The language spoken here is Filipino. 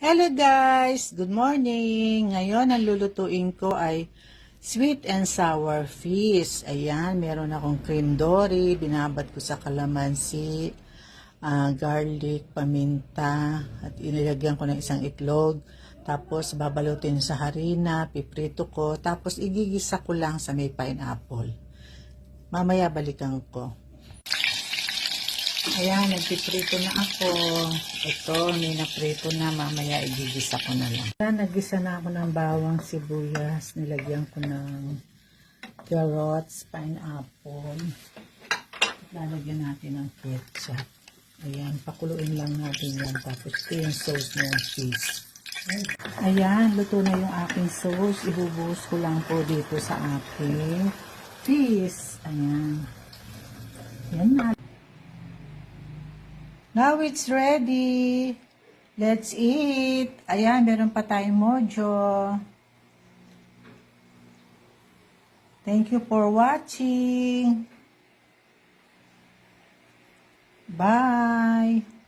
Hello guys! Good morning! Ngayon, ang lulutuin ko ay sweet and sour fish. Ayan, meron akong cream dory, binabad ko sa kalamansi, garlic, paminta, at inilagyan ko ng isang itlog. Tapos, babalutin sa harina, piprito ko, tapos igigisa ko lang sa may pineapple. Mamaya balikan ko. Ayan, nagpiprito na ako. Ito, ninaprito na. Mamaya, igigisa ko na lang. Ayan, naggisa na ako ng bawang sibuyas. Nilagyan ko ng carrots, pineapple. Lalagyan natin ng ketchup. Ayan, pakuluin lang natin yan. Tapos, ito yung sauce ng fish. Ayan, luto na yung aking sauce. Ibubuhos ko lang po dito sa aking fish. Ayan. Ayan na. Now it's ready. Let's eat. Ayan, meron pa tayong mojo. Thank you for watching. Bye.